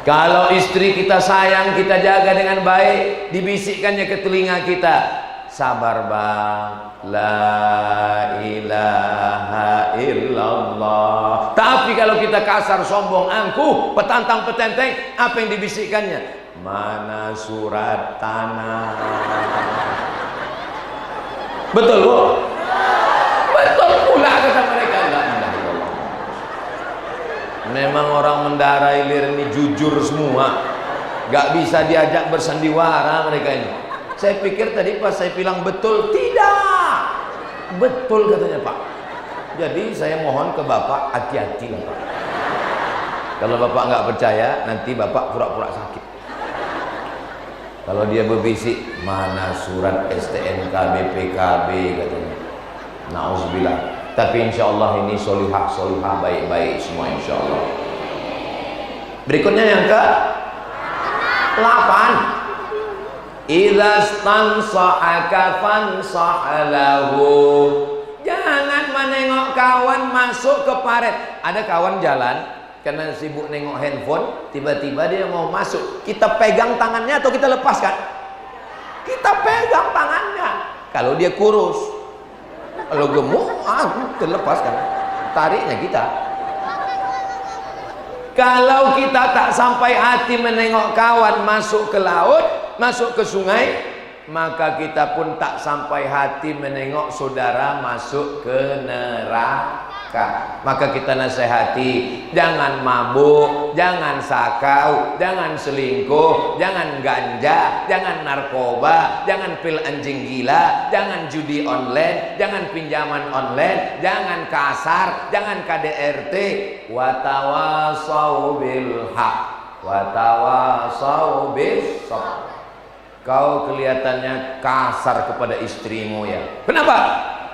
Kalau istri kita sayang, kita jaga dengan baik, dibisikkannya ke telinga kita, sabar bang, la ilaha illallah. Tapi kalau kita kasar, sombong, angkuh, petantang, petenteng, apa yang dibisikkannya? Mana surat tanah? Betul bu? Betul pula kata mereka. Memang orang mendara ilir ini jujur semua, gak bisa diajak bersandiwara mereka ini. Saya pikir tadi pas saya bilang betul, tidak betul katanya Pak. Jadi saya mohon ke Bapak, hati-hati lah Pak. Kalau Bapak nggak percaya, nanti Bapak pura-pura sakit. Kalau dia berbisik, mana surat STNK BPKB katanya, nauzubillah. Tapi insya Allah ini solihah baik-baik semua insya Allah. Berikutnya yang ke 8. Idza stansa'aka fansa'lahu. Jangan menengok kawan masuk ke paret. Ada kawan jalan karena sibuk nengok handphone, tiba-tiba dia mau masuk. Kita pegang tangannya atau kita lepaskan? Kita pegang tangannya. Kalau dia kurus, kalau gemuk, terlepaskan, tariknya kita. Kalau kita tak sampai hati menengok kawan masuk ke laut, masuk ke sungai, maka kita pun tak sampai hati menengok saudara masuk ke neraka. Maka kita nasihati, jangan mabuk, jangan sakau, jangan selingkuh, jangan ganja, jangan narkoba, jangan pil anjing gila, jangan judi online, jangan pinjaman online, jangan kasar, jangan KDRT. Watawasau bil haq, watawasau bis sabr. Kau kelihatannya kasar kepada istrimu ya. Kenapa?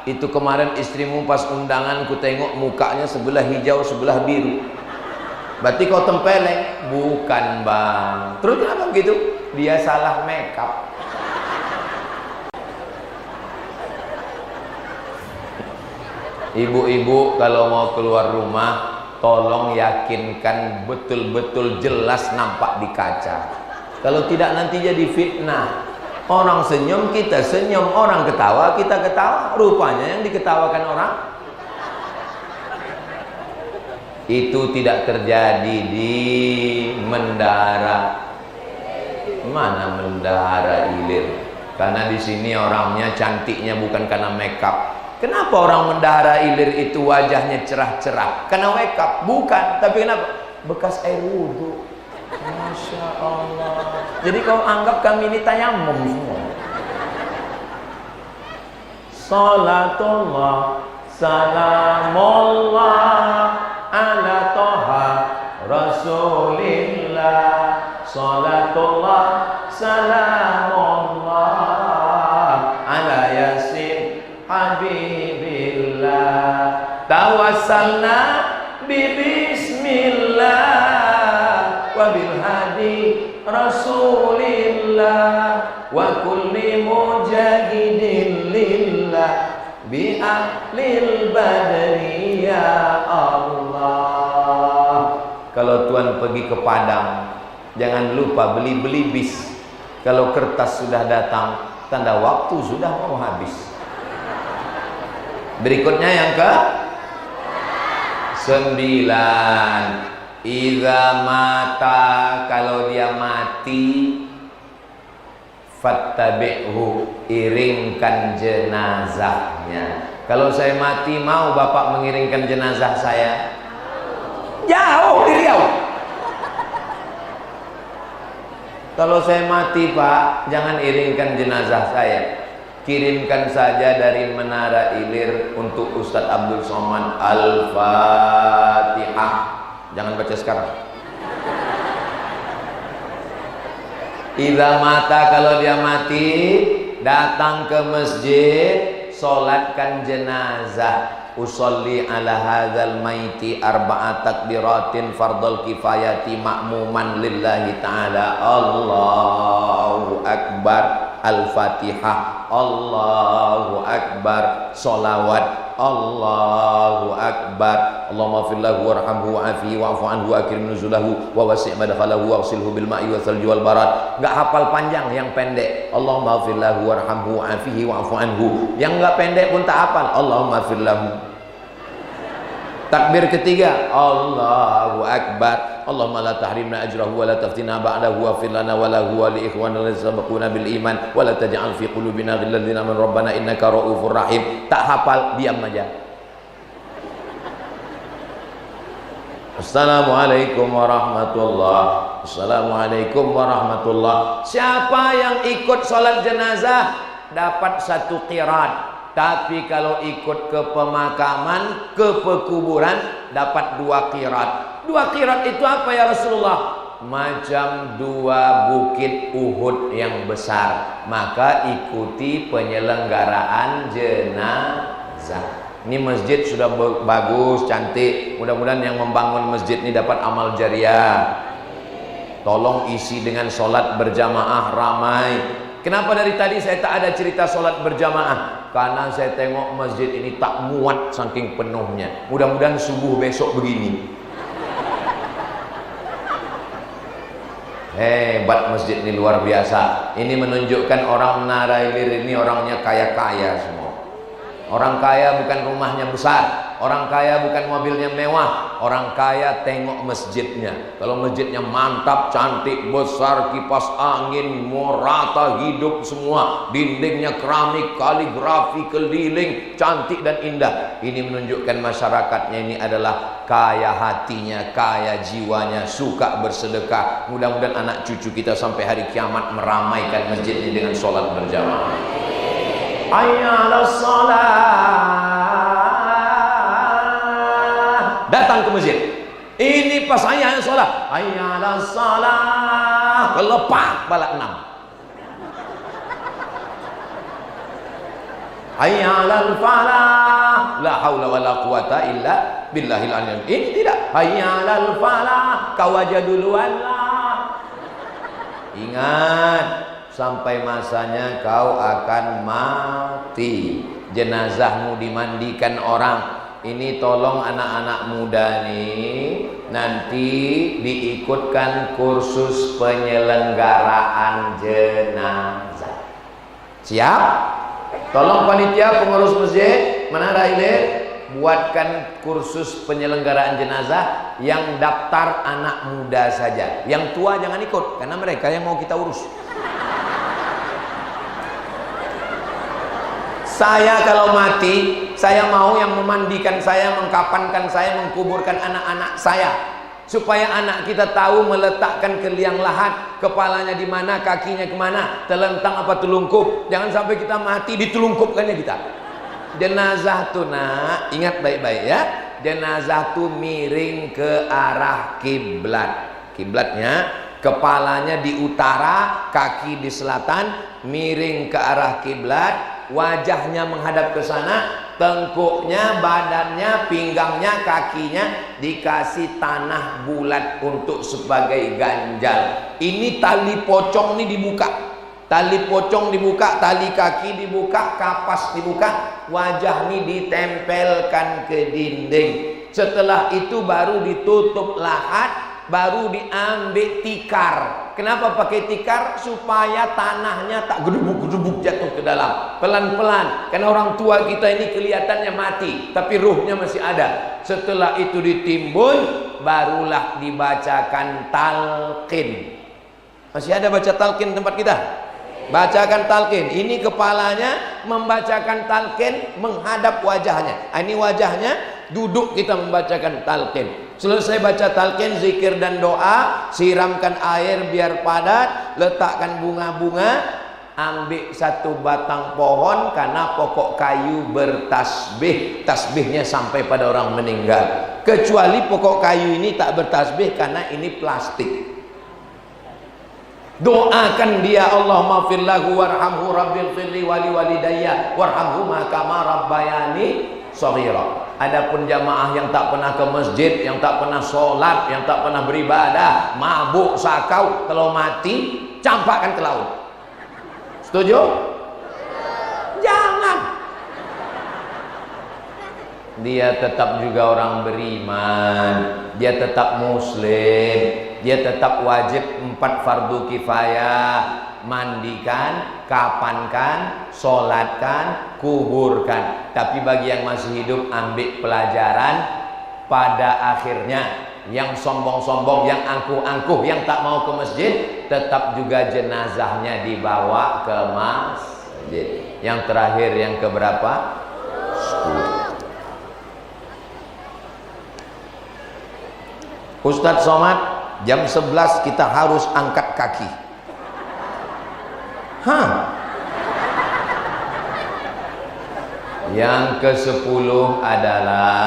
Itu kemarin istrimu pas undangan ku tengok mukanya sebelah hijau sebelah biru. Berarti kau tempeleng? Bukan bang. Terus kenapa begitu? Dia salah makeup. Ibu-ibu kalau mau keluar rumah, tolong yakinkan betul-betul jelas nampak di kaca. Kalau tidak nanti jadi fitnah. Orang senyum, kita senyum. Orang ketawa, kita ketawa. Rupanya yang diketawakan orang itu tidak terjadi di Mendara. Mana Mendara Ilir? Karena di sini orangnya cantiknya bukan karena makeup. Kenapa orang Mendara Ilir itu wajahnya cerah-cerah? Karena makeup? Bukan. Tapi kenapa? Bekas air wudhu. Masya Allah. Jadi kau anggap kami ini tayamum semua. salatullah salamullah ala toha rasulillah, salatullah salamullah ala yasin habibillah, tawassalna bismillah wa bil hadi rasulillah wa kulli mujahidin lillah bi ahlil badri ya Allah. Kalau tuan pergi ke Padang, jangan lupa beli bis. Kalau kertas sudah datang, tanda waktu sudah mau habis. Berikutnya yang ke 9. Iza mata, kalau dia mati, fattabi'hu, iringkan jenazahnya. Kalau saya mati, mau bapak mengiringkan jenazah saya? Jauh di Riau. Kalau saya mati pak, jangan iringkan jenazah saya, kirimkan saja dari Menara Ilir untuk Ustadz Abdul Somad. Al-Fatihah. Jangan baca sekarang. Idza mata, kalau dia mati, datang ke masjid, solatkan jenazah. Usolli ala hadzal maiti arba'at takbiratin fardal kifayati ma'muman lillahi ta'ala. Allahu akbar. Al-Fatihah. Allahu akbar. Sholawat. Allahu akbar. Allahumma fir lahu warhamhu wa'afihi wa'fu anhu wa akrim nuzulahu wa wasi' madkhalahu waghsilhu bil ma'i wa thalji wal barad. Enggak hafal panjang, yang pendek. Allahumma fir lahu warhamhu wa'afihi wa'fu anhu. Yang enggak pendek pun tak hafal. Allahumma fir lahu. Takbir ketiga, Allahu akbar. Allahumma la tahrimna ajrahu wa la taftina ba'dahu wa fir lana wa lahu wa li ikhwanina allazina sabaquna bil iman wa la taj'al fi qulubina ghillan lil ladzina amanu rabbana innaka ra'ufur rahim. Tak hafal, diam aja. Assalamualaikum warahmatullahi. Assalamualaikum warahmatullahi. Siapa yang ikut salat jenazah dapat 1 qirat. Tapi kalau ikut ke pemakaman, ke pekuburan, dapat 2 qirat. 2 qirat itu apa ya Rasulullah? Macam 2 bukit Uhud yang besar. Maka ikuti penyelenggaraan jenazah. Ini masjid sudah bagus, cantik. Mudah-mudahan yang membangun masjid ini dapat amal jariah. Tolong isi dengan sholat berjamaah ramai. Kenapa dari tadi saya tak ada cerita sholat berjamaah? Karena saya tengok masjid ini tak muat saking penuhnya. Mudah-mudahan subuh besok begini. Hebat masjid ini, luar biasa. Ini menunjukkan orang Menara Ilir ini orangnya kaya-kaya semua. Orang kaya bukan rumahnya besar, orang kaya bukan mobilnya mewah, orang kaya tengok masjidnya. Kalau masjidnya mantap, cantik, besar, kipas angin, merata, hidup semua, dindingnya keramik, kaligrafi, keliling, cantik dan indah. Ini menunjukkan masyarakatnya ini adalah kaya hatinya, kaya jiwanya, suka bersedekah. Mudah-mudahan anak cucu kita sampai hari kiamat meramaikan masjid ini dengan sholat berjamaah. Hayya 'alas shalah. Datang ke masjid. Ini pas hayya 'alas shalah. Hayya 'alas shalah. Kelepak balak 6. Hayya 'alal falah. La haula wala quwata illa billahil aliyyil. Ini tidak. Hayya 'alal falah. Kau aja duluan lah. Ingat, sampai masanya kau akan mati, jenazahmu dimandikan orang. Ini tolong anak-anak muda nih, nanti diikutkan kursus penyelenggaraan jenazah. Siap? Tolong panitia pengurus masjid Menara Ilir, buatkan kursus penyelenggaraan jenazah. Yang daftar anak muda saja, yang tua jangan ikut, karena mereka yang mau kita urus. Saya kalau mati, saya mau yang memandikan saya, mengkapankan saya, mengkuburkan anak-anak saya, supaya anak kita tahu meletakkan ke liang lahat, kepalanya di mana, kakinya kemana, telentang apa telungkup. Jangan sampai kita mati ditelungkupkannya kita. Jenazah tuh nak, ingat baik-baik ya. Jenazah tuh miring ke arah kiblat. Kiblatnya, kepalanya di utara, kaki di selatan, miring ke arah kiblat, wajahnya menghadap ke sana, tengkuknya, badannya, pinggangnya, kakinya dikasih tanah bulat untuk sebagai ganjal. Ini tali pocong ini dibuka. Tali pocong dibuka, tali kaki dibuka, kapas dibuka, wajah ini ditempelkan ke dinding. Setelah itu baru ditutup lahat, baru diambil tikar. Kenapa pakai tikar? Supaya tanahnya tak gedubuk-gedubuk jatuh ke dalam. Pelan-pelan. Karena orang tua kita ini kelihatannya mati, tapi ruhnya masih ada. Setelah itu ditimbun, barulah dibacakan talqin. Masih ada baca talqin tempat kita? Bacakan talqin. Ini kepalanya membacakan talqin menghadap wajahnya. Ini wajahnya, duduk kita membacakan talqin. Selesai baca talqin, zikir dan doa, siramkan air biar padat, letakkan bunga-bunga, ambil satu batang pohon karena pokok kayu bertasbih, tasbihnya sampai pada orang meninggal. Kecuali pokok kayu ini tak bertasbih karena ini plastik. Doakan dia, Allahumma firlahu warhamhu rabbil firli wali walidayya warhamhuma kama rabbayani shaghira. Adapun jamaah yang tak pernah ke masjid, yang tak pernah sholat, yang tak pernah beribadah, mabuk, sakau, kalau mati campakkan ke laut. Setuju? Jangan. Dia tetap juga orang beriman, dia tetap muslim, dia tetap wajib 4 fardu kifayah. Mandikan, kapankan, sholatkan, kuburkan. Tapi bagi yang masih hidup, ambil pelajaran. Pada akhirnya, yang sombong-sombong, yang angkuh-angkuh, yang tak mau ke masjid, tetap juga jenazahnya dibawa ke masjid. Yang terakhir, yang keberapa? 10. Ustadz Somad, jam 11 kita harus angkat kaki. Yang ke-10 adalah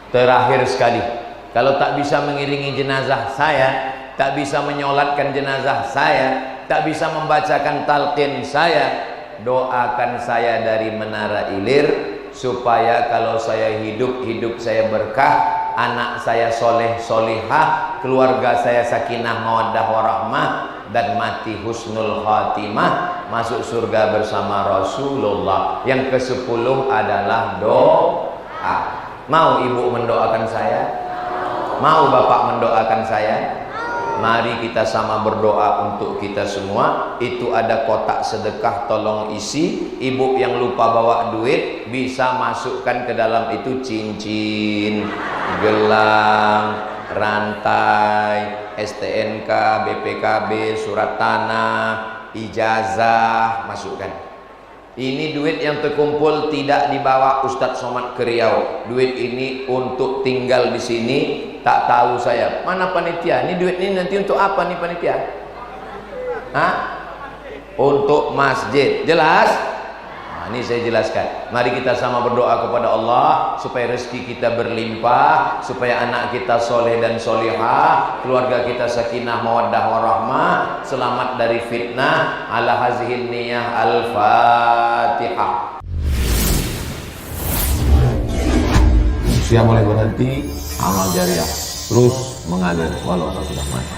terakhir sekali. Kalau tak bisa mengiringi jenazah saya, tak bisa menyolatkan jenazah saya, tak bisa membacakan talqin saya, doakan saya dari Menara Ilir supaya kalau saya hidup, hidup saya berkah, anak saya soleh solihah, keluarga saya sakinah mawaddah warahmah, dan mati husnul khatimah, masuk surga bersama Rasulullah. Yang ke-10 adalah doa. Mau ibu mendoakan saya? Mau bapak mendoakan saya? Mari kita sama berdoa untuk kita semua. Itu ada kotak sedekah, tolong isi. Ibu yang lupa bawa duit bisa masukkan ke dalam itu cincin, gelang, rantai, STNK, BPKB, surat tanah, ijazah, masukkan. Ini duit yang terkumpul tidak dibawa Ustadz Somad ke Riau. Duit ini untuk tinggal di sini. Tak tahu saya mana panitia. Ini duit ini nanti untuk apa nih panitia? Hah? Untuk masjid. Jelas? Nah, ini saya jelaskan. Mari kita sama berdoa kepada Allah supaya rezeki kita berlimpah, supaya anak kita soleh dan solihah, keluarga kita sakinah mawaddah warahmah, selamat dari fitnah. Ala hazihin niyah. Al-Fatihah. Usia mulai berhenti, amal jariah terus mengalir walau sudah mati.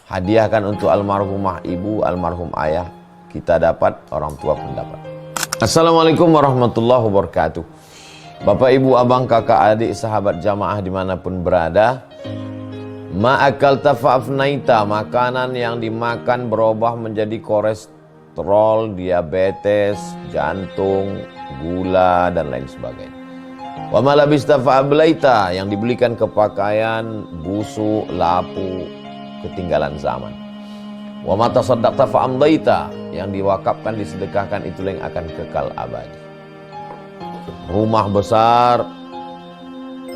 Hadiahkan untuk almarhumah ibu, almarhum ayah, kita dapat, orang tua pun dapat. Assalamualaikum warahmatullahi wabarakatuh. Bapak, ibu, abang, kakak, adik, sahabat jamaah dimanapun berada, ma'akal tafa'afnaita, makanan yang dimakan berubah menjadi kolesterol, diabetes, jantung, gula, dan lain sebagainya. Wa malabista fa'ablaita, yang dibelikan ke pakaian, busuk, lapu, ketinggalan zaman. Wa mata saddaqta fa'amdaita, yang diwakafkan, disedekahkan, itulah yang akan kekal abadi. Rumah besar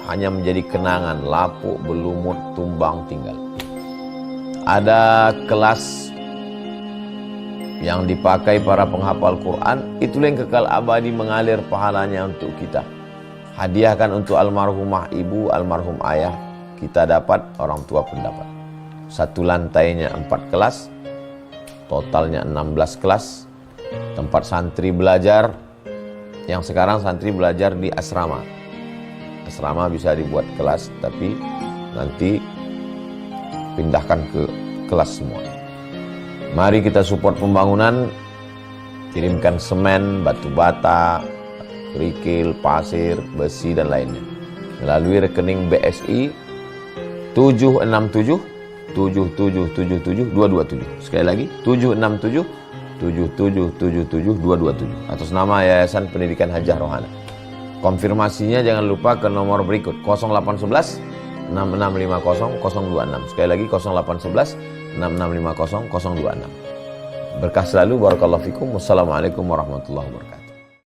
hanya menjadi kenangan, lapuk, berlumut, tumbang, tinggal. Ada kelas yang dipakai para penghafal Quran, itulah yang kekal abadi mengalir pahalanya untuk kita. Hadiahkan untuk almarhumah ibu, almarhum ayah, kita dapat, orang tua pun dapat. Satu lantainya 4 kelas, totalnya 16 kelas, tempat santri belajar. Yang sekarang santri belajar di asrama. Asrama bisa dibuat kelas, tapi nanti pindahkan ke kelas semua. Mari kita support pembangunan, kirimkan semen, batu bata, kerikil, pasir, besi dan lainnya melalui rekening BSI 767 7777 227. Sekali lagi 767 7777 227 atas nama Yayasan Pendidikan Hajah Rohana. Konfirmasinya jangan lupa ke nomor berikut 0811 6650 026. Sekali lagi 0811 6650 026. Berkah selalu, barakallahu fikum. Wassalamualaikum warahmatullahi wabarakatuh.